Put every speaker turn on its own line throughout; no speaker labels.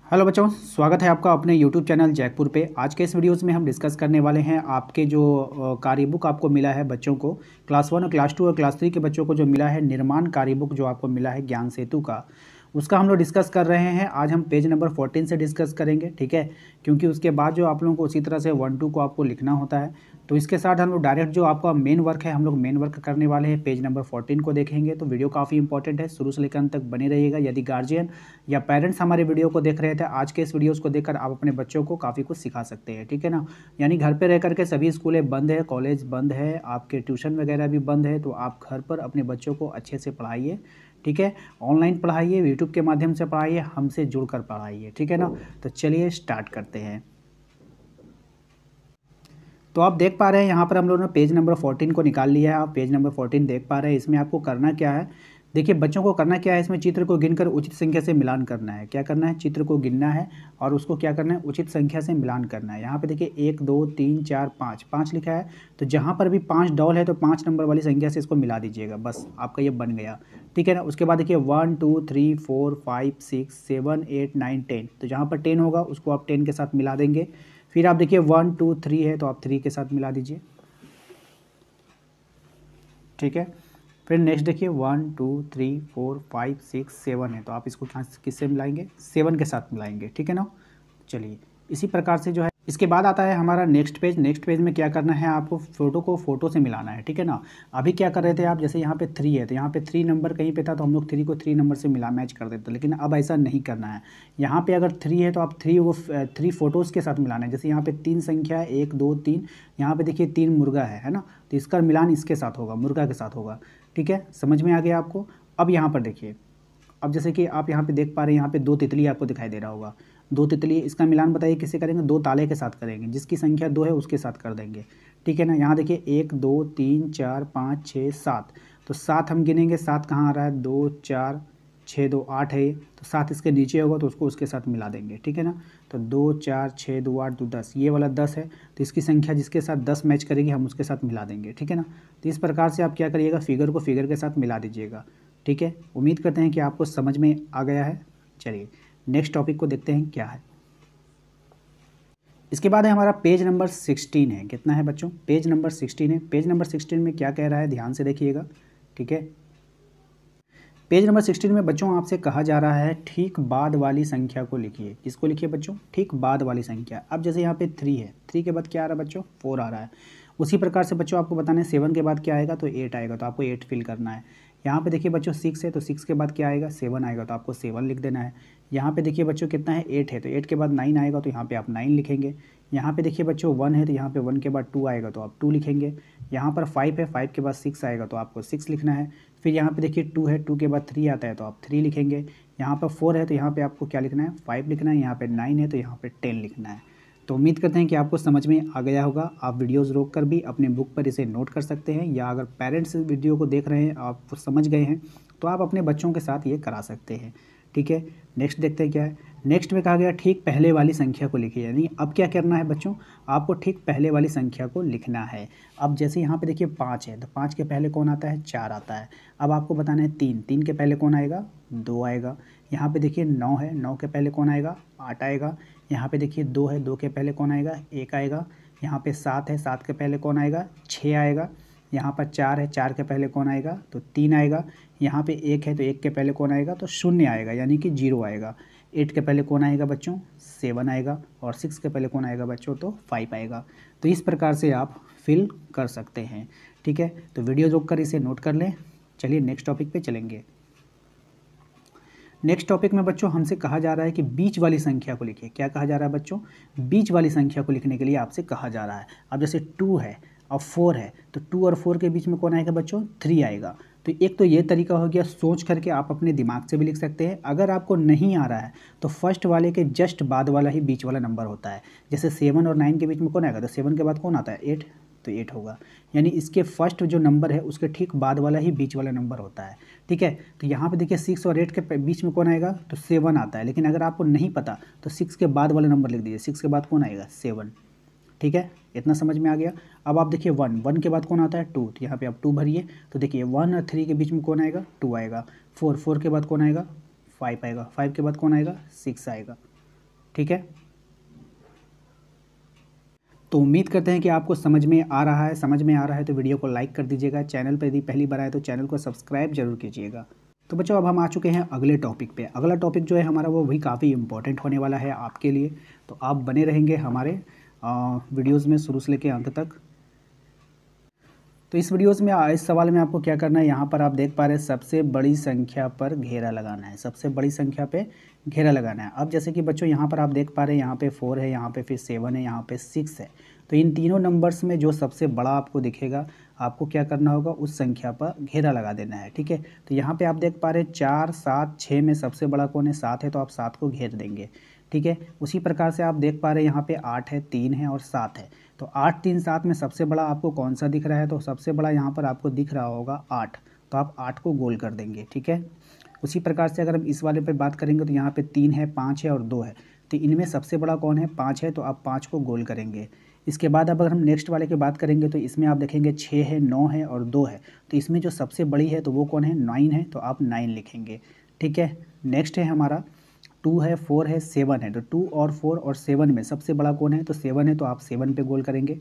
Hello बच्चों, स्वागत है आपका अपने YouTube चैनल जैकपुर पे। आज के इस वीडियोस में हम डिस्कस करने वाले हैं आपके जो कार्य बुक आपको मिला है बच्चों को, क्लास 1 और क्लास 2 और क्लास 3 के बच्चों को जो मिला है निर्माण कार्य बुक जो आपको मिला है ज्ञान सेतु का, उसका हम लोग डिस्कस कर रहे हैं। आज हम पेज नंबर 14 से डिस्कस करेंगे, ठीक है, क्योंकि उसके बाद जो आप लोगों को उसी तरह से 1-2 को आपको लिखना होता है। तो इसके साथ हम लोग डायरेक्ट जो आपका मेन वर्क है, हम लोग मेन वर्क करने वाले हैं, पेज नंबर 14 को देखेंगे। तो वीडियो काफ़ी इंपॉर्टेंट है, शुरू से लेकर अंत तक बने रहिएगा। यदि गार्जियन या पेरेंट्स हमारे वीडियो को देख रहे थे, आज के इस वीडियोस को देखकर आप अपने बच्चों को काफ़ी कुछ सिखा सकते हैं, ठीक है ना। यानी घर पे रह करके सभी स्कूलें बंद है, कॉलेज बंद है, आपके ट्यूशन वगैरह भी बंद है, तो आप घर पर अपने बच्चों को अच्छे से पढ़ाइए, ठीक है। ऑनलाइन पढ़ाइए, यूट्यूब के माध्यम से पढ़ाइए, हमसे जुड़कर पढ़ाइए, ठीक है ना। तो चलिए स्टार्ट करते हैं। तो आप देख पा रहे हैं यहाँ पर हम लोगों ने पेज नंबर 14 को निकाल लिया है। आप पेज नंबर 14 देख पा रहे हैं। इसमें आपको करना क्या है, देखिए बच्चों को करना क्या है, इसमें चित्र को गिनकर उचित संख्या से मिलान करना है। क्या करना है, चित्र को गिनना है और उसको क्या करना है, उचित संख्या से मिलान करना है। यहाँ पे देखिए 1 2 3 4 5 5 लिखा है, तो जहाँ पर भी 5 डॉल है तो 5 नंबर वाली संख्या से इसको मिला दीजिएगा, बस आपका ये बन गया, ठीक है ना। उसके बाद देखिए 1 2 3 4 5 6 7 8 9 10, तो जहाँ पर 10 होगा उसको आप 10 के साथ मिला देंगे। फिर आप देखिए 1 2 3 है तो आप 3 के साथ मिला दीजिए, ठीक है। फिर नेक्स्ट देखिए 1 2 3 4 5 6 7 है, तो आप इसको किससे मिलाएंगे, 7 के साथ मिलाएंगे, ठीक है ना। चलिए इसी प्रकार से जो है इसके बाद आता है हमारा नेक्स्ट पेज। नेक्स्ट पेज में क्या करना है, आपको फोटो को फोटो से मिलाना है, ठीक है ना। अभी क्या कर रहे थे आप, जैसे यहाँ पे 3 है तो यहाँ पे 3 नंबर कहीं पे था तो हम लोग 3 को 3 नंबर से मिला मैच कर देते, लेकिन अब ऐसा नहीं करना है। यहाँ पे अगर 3 है तो आप 3 फोटोज़ के साथ मिलाना है। जैसे यहाँ पे 3 संख्या है, 1 2 3, यहाँ पे देखिए 3 मुर्गा है ना, तो इसका मिलान इसके साथ होगा, मुर्गा के साथ होगा, ठीक है। समझ में आ गया आपको। अब यहाँ पर देखिए, अब जैसे कि आप यहाँ पे देख पा रहे हैं, यहाँ पे 2 तितली आपको दिखाई दे रहा होगा। 2 तितली, इसका मिलान बताइए किससे करेंगे, 2 ताले के साथ करेंगे, जिसकी संख्या 2 है उसके साथ कर देंगे, ठीक है ना। यहाँ देखिए 1 2 3 4 5 6 7, तो 7 हम गिनेंगे, 7 कहाँ आ रहा है, 2 4 6 2 8 है, तो 7 इसके नीचे होगा तो उसको उसके साथ मिला देंगे, ठीक है ना। तो 2 4 6 2 8 2 10, ये वाला 10 है, तो इसकी संख्या जिसके साथ 10 मैच करेगी हम उसके साथ मिला देंगे, ठीक है ना। तो इस प्रकार से आप क्या करिएगा, फिगर को फिगर के साथ मिला दीजिएगा, ठीक है। उम्मीद करते हैं कि आपको समझ में आ गया है। चलिए नेक्स्ट टॉपिक को देखते हैं क्या है। इसके बाद है हमारा पेज नंबर 16 है। कितना है बच्चों, पेज नंबर 16 है। पेज नंबर 16 में क्या कह रहा है, ध्यान से देखिएगा, ठीक है। पेज नंबर 16 में बच्चों आपसे कहा जा रहा है ठीक बाद वाली संख्या को लिखिए। किसको लिखिए बच्चों, ठीक बाद वाली संख्या। अब जैसे यहाँ पे 3 है, 3 के बाद क्या आ रहा है बच्चों, 4 आ रहा है। उसी प्रकार से बच्चों आपको बताना है 7 के बाद क्या आएगा, तो 8 आएगा, तो आपको 8 फिल करना है। यहाँ पे देखिए बच्चों 6 है, तो 6 के बाद क्या आएगा, 7 आएगा, तो आपको 7 लिख देना है। यहाँ पे देखिए बच्चों कितना है, 8 है, तो 8 के बाद 9 आएगा, तो यहाँ पे आप 9 लिखेंगे। यहाँ पे देखिए बच्चों 1 है, तो यहाँ पे 1 के बाद 2 आएगा, तो आप 2 लिखेंगे। यहाँ पर 5 है, 5 के बाद 6 आएगा, तो आपको 6 लिखना है। फिर यहाँ पे देखिए 2 है, 2 के बाद 3 आता है, तो आप 3 लिखेंगे। यहाँ पर 4 है, तो यहाँ पे आपको क्या लिखना है, 5 लिखना है। यहाँ पे 9 है, तो यहाँ पे 10 लिखना है। तो उम्मीद करते हैं कि आपको समझ में आ गया होगा। आप वीडियोस रोककर भी अपने बुक पर इसे नोट कर सकते हैं, या अगर पेरेंट्स वीडियो को देख रहे हैं, आप समझ गए हैं, तो आप अपने बच्चों के साथ ये करा सकते हैं, ठीक है। नेक्स्ट देखते हैं क्या है। नेक्स्ट में कहा गया ठीक पहले वाली संख्या को लिखिए, यानी अब क्या करना है बच्चों, आपको ठीक पहले वाली संख्या को लिखना है। अब जैसे यहाँ पे देखिए 5 है, तो 5 के पहले कौन आता है, 4 आता है। अब आपको बताना है 3, 3 के पहले कौन आएगा, 2 आएगा। यहाँ पे देखिए 9 है, 9 के पहले कौन आएगा, 8 आएगा। यहाँ पे देखिए 2 है, 2 के पहले कौन आएगा, 1 आएगा। यहाँ पे 7 है, 7 के पहले कौन आएगा, 6 आएगा। यहाँ पर 4 है, 4 के पहले कौन आएगा, तो 3 आएगा। यहाँ पे 1 है, तो 1 के पहले कौन आएगा, तो 0 आएगा, यानी कि 0 आएगा। 8 के पहले कौन आएगा बच्चों, 7 आएगा। और 6 के पहले कौन आएगा बच्चों, तो 5 आएगा। तो इस प्रकार से आप फिल कर सकते हैं, ठीक है। तो वीडियो रोक कर इसे नोट कर लें। चलिए नेक्स्ट टॉपिक पे चलेंगे। नेक्स्ट टॉपिक में बच्चों हमसे कहा जा रहा है कि बीच वाली संख्या को लिखिए। क्या कहा जा रहा है बच्चों, बीच वाली संख्या को लिखने के लिए आपसे कहा जा रहा है। अब जैसे 2 है और 4 है, तो 2 और 4 के बीच में कौन आएगा बच्चों, 3 आएगा। तो एक तो ये तरीका हो गया, सोच करके आप अपने दिमाग से भी लिख सकते हैं। अगर आपको नहीं आ रहा है तो फर्स्ट वाले के जस्ट बाद वाला ही बीच वाला नंबर होता है। जैसे 7 और 9 के बीच में कौन आएगा, तो 7 के बाद कौन आता है, 8, तो 8 होगा। यानी इसके फर्स्ट जो नंबर है उसके ठीक बाद वाला ही बीच वाला नंबर होता है, ठीक है। तो यहाँ पे देखिए 6 और 8 के बीच में कौन आएगा, तो 7 आता है। लेकिन अगर आपको नहीं पता तो 6 के बाद वाला नंबर लिख दीजिए, 6 के बाद कौन आएगा, 7, ठीक है। इतना समझ में आ गया। अब आप देखिए 1, 1 के बाद कौन आता है, 2, तो यहाँ पे आप 2 भरिए। तो देखिए 1 और 3 के बीच में कौन आएगा, 2 आएगा। 4, 4 के बाद कौन आएगा, 5 आएगा। 5 के बाद कौन आएगा, 6 आएगा। ठीक है। तो उम्मीद करते हैं कि आपको समझ में आ रहा है। समझ में आ रहा है तो वीडियो को लाइक कर दीजिएगा। चैनल पर यदि पहली बार आए तो चैनल को सब्सक्राइब जरूर कीजिएगा। तो बच्चों अब हम आ चुके हैं अगले टॉपिक पे। अगला टॉपिक जो है हमारा वो भी काफ़ी इंपॉर्टेंट होने वाला है आपके लिए। तो आप बने रहेंगे हमारे वीडियोज़ में शुरू से लेकर अंत तक। तो इस वीडियोस में इस सवाल में आपको क्या करना है, यहाँ पर आप देख पा रहे हैं सबसे बड़ी संख्या पर घेरा लगाना है। सबसे बड़ी संख्या पे घेरा लगाना है। अब जैसे कि बच्चों यहाँ पर आप देख पा रहे हैं यहाँ पे 4 है, यहाँ पे फिर 7 है, यहाँ पे 6 है। तो इन तीनों नंबर्स में जो सबसे बड़ा आपको दिखेगा आपको क्या करना होगा, उस संख्या पर घेरा लगा देना है। ठीक है। तो यहाँ पर आप देख पा रहे हैं 4, 7, 6 में सबसे बड़ा कौन है, 7 है, तो आप 7 को घेर देंगे। ठीक है। उसी प्रकार से आप देख पा रहे हैं यहाँ पे 8 है, 3 है और 7 है। तो 8, 3, 7 में सबसे बड़ा आपको कौन सा दिख रहा है, तो सबसे बड़ा यहाँ पर आपको दिख रहा होगा 8। तो आप 8 को गोल कर देंगे। ठीक है। उसी प्रकार से अगर हम इस वाले पे बात करेंगे तो यहाँ पे 3 है, 5 है और 2 है। तो इनमें सबसे बड़ा कौन है, 5 है, तो आप 5 को गोल करेंगे। इसके बाद अब अगर हम नेक्स्ट वाले की बात करेंगे तो इसमें आप देखेंगे 6 है, 9 है और 2 है। तो इसमें जो सबसे बड़ी है तो वो कौन है, 9 है, तो आप 9 लिखेंगे। ठीक है। नेक्स्ट है हमारा 2 है, 4 है, 7 है। तो 2 और 4 और 7 में सबसे बड़ा कौन है, तो 7 है, तो आप 7 पे गोल करेंगे।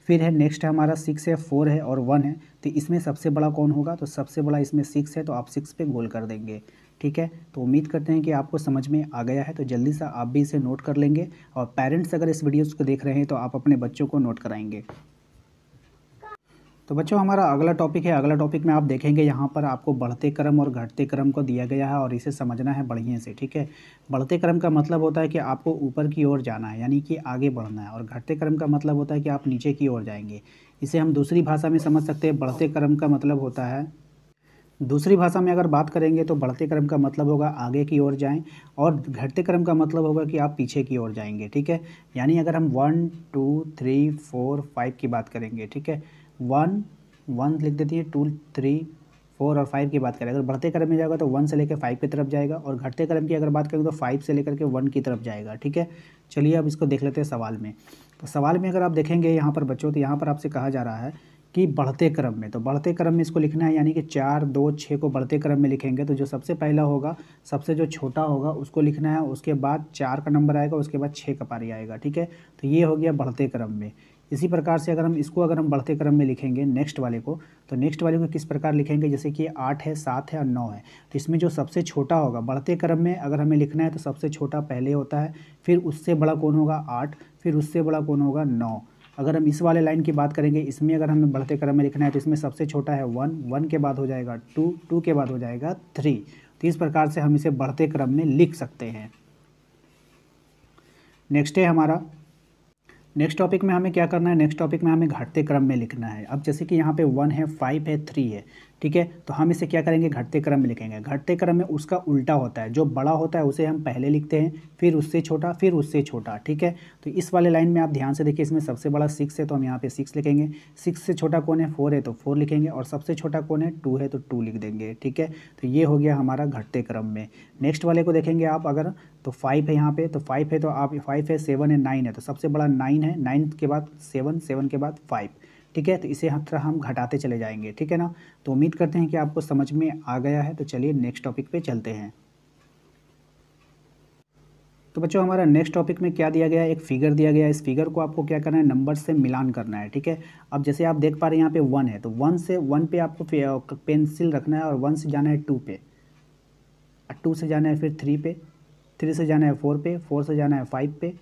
फिर है नेक्स्ट है हमारा 6 है, 4 है और 1 है। तो इसमें सबसे बड़ा कौन होगा, तो सबसे बड़ा इसमें 6 है, तो आप 6 पे गोल कर देंगे। ठीक है। तो उम्मीद करते हैं कि आपको समझ में आ गया है। तो जल्दी से आप भी इसे नोट कर लेंगे और पेरेंट्स अगर इस वीडियोज़ को देख रहे हैं तो आप अपने बच्चों को नोट कराएंगे। तो बच्चों हमारा अगला टॉपिक है। अगला टॉपिक में आप देखेंगे यहाँ पर आपको बढ़ते क्रम और घटते क्रम को दिया गया है और इसे समझना है बढ़िया से। ठीक है। बढ़ते क्रम का मतलब होता है कि आपको ऊपर की ओर जाना है, यानी कि आगे बढ़ना है, और घटते क्रम का मतलब होता है कि आप नीचे की ओर जाएंगे। इसे हम दूसरी भाषा में समझ सकते हैं। बढ़ते क्रम का मतलब होता है, दूसरी भाषा में अगर बात करेंगे तो बढ़ते क्रम का मतलब होगा आगे की ओर जाएं, और घटते क्रम का मतलब होगा कि आप पीछे की ओर जाएंगे। ठीक है। यानी अगर हम 1, 2, 3, 4, 5 की बात करेंगे, ठीक है, 1 लिख देती है, 2, 3, 4 और 5 की बात करें, अगर बढ़ते क्रम में जाएगा तो 1 से लेकर 5 की तरफ जाएगा, और घटते क्रम की अगर बात करें तो 5 से लेकर के 1 की तरफ जाएगा। ठीक है। चलिए अब इसको देख लेते हैं सवाल में। तो सवाल में अगर आप देखेंगे यहाँ पर बच्चों, तो यहाँ पर आपसे कहा जा रहा है कि बढ़ते क्रम में, तो बढ़ते क्रम में इसको लिखना है, यानी कि 4, 2, 6 को बढ़ते क्रम में लिखेंगे तो जो सबसे पहला होगा, सबसे जो छोटा होगा उसको लिखना है, उसके बाद 4 का नंबर आएगा, उसके बाद 6 का पारी आएगा। ठीक है। तो ये हो गया बढ़ते क्रम में। इसी प्रकार से अगर हम बढ़ते क्रम में लिखेंगे नेक्स्ट वाले को, तो नेक्स्ट वाले को किस प्रकार लिखेंगे, जैसे कि 8 है, 7 है और 9 है। तो इसमें जो सबसे छोटा होगा बढ़ते क्रम में अगर हमें लिखना है तो सबसे छोटा पहले होता है, फिर उससे बड़ा कौन होगा 8, फिर उससे बड़ा कौन होगा 9। अगर हम इस वाले लाइन की बात करेंगे, इसमें अगर हमें बढ़ते क्रम में लिखना है तो इसमें सबसे छोटा है 1, 1 के बाद हो जाएगा 2, 2 के बाद हो जाएगा 3। तो इस प्रकार से हम इसे बढ़ते क्रम में लिख सकते हैं। नेक्स्ट है हमारा, नेक्स्ट टॉपिक में हमें क्या करना है, नेक्स्ट टॉपिक में हमें घटते क्रम में लिखना है। अब जैसे कि यहाँ पे 1 है, 5 है, 3 है। ठीक है। तो हम इसे क्या करेंगे, घटते क्रम में लिखेंगे। घटते क्रम में उसका उल्टा होता है, जो बड़ा होता है उसे हम पहले लिखते हैं, फिर उससे छोटा, फिर उससे छोटा। ठीक है। तो इस वाले लाइन में आप ध्यान से देखिए, इसमें सबसे बड़ा 6 है तो हम यहाँ पे 6 लिखेंगे। 6 से छोटा कौन है, 4 है, तो 4 लिखेंगे, और सबसे छोटा कौन है, 2 है, तो 2 लिख देंगे। ठीक है। तो ये हो गया हमारा घटते क्रम में। नेक्स्ट वाले को देखेंगे आप अगर, तो 5 है यहाँ पे, तो 5 है, तो आप 5 है, 7 है, 9 है, तो सबसे बड़ा 9 है, 9 के बाद 7, 7 के बाद 5। ठीक है। तो इसे हम घटाते चले जाएंगे। ठीक है ना। तो उम्मीद करते हैं कि आपको समझ में आ गया है। तो चलिए नेक्स्ट टॉपिक पे चलते हैं। तो बच्चों हमारा नेक्स्ट टॉपिक में क्या दिया गया है, एक फिगर दिया गया है। इस फिगर को आपको क्या करना है, नंबर से मिलान करना है। ठीक है। अब जैसे आप देख पा रहे हैं यहाँ पे 1 है, तो 1 पे आपको पेंसिल रखना है और 1 से जाना है 2 पे, 2 से जाना है फिर 3 पे, 3 से जाना है 4 पे, 4 से जाना है 5 पे,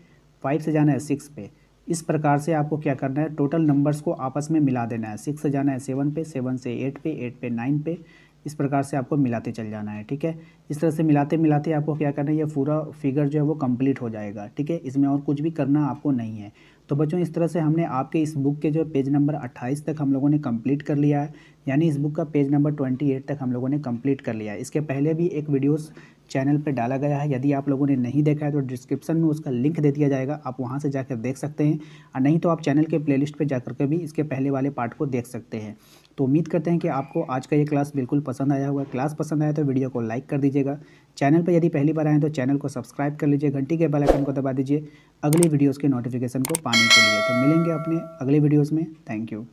5 से जाना है 6 पे। इस प्रकार से आपको क्या करना है, टोटल नंबर्स को आपस में मिला देना है। 6 से जाना है 7 पे, 7 से 8 पे, 8 पे 9 पे। इस प्रकार से आपको मिलाते चल जाना है। ठीक है। इस तरह से मिलाते मिलाते आपको क्या करना है, ये पूरा फिगर जो है वो कंप्लीट हो जाएगा। ठीक है। इसमें और कुछ भी करना आपको नहीं है। तो बच्चों इस तरह से हमने आपके इस बुक के जो पेज नंबर 28 तक हम लोगों ने कंप्लीट कर लिया है, यानी इस बुक का पेज नंबर 28 तक हम लोगों ने कंप्लीट कर लिया है। इसके पहले भी एक वीडियोस चैनल पे डाला गया है, यदि आप लोगों ने नहीं देखा है तो डिस्क्रिप्शन में उसका लिंक दे दिया जाएगा, आप वहां से जाकर देख सकते हैं, और नहीं तो आप चैनल के प्लेलिस्ट पे जाकर के भी इसके पहले वाले पार्ट को देख सकते हैं। तो उम्मीद करते हैं कि आपको आज का ये क्लास बिल्कुल पसंद आया होगा। क्लास पसंद आया तो वीडियो को लाइक कर दीजिएगा। चैनल पर यदि पहली बार आए तो चैनल को सब्सक्राइब कर लीजिए, घंटी के बेल आइकन को दबा दीजिए अगली वीडियोज़ के नोटिफिकेशन को पाने के लिए। तो मिलेंगे अपने अगले वीडियोज़ में। Thank you.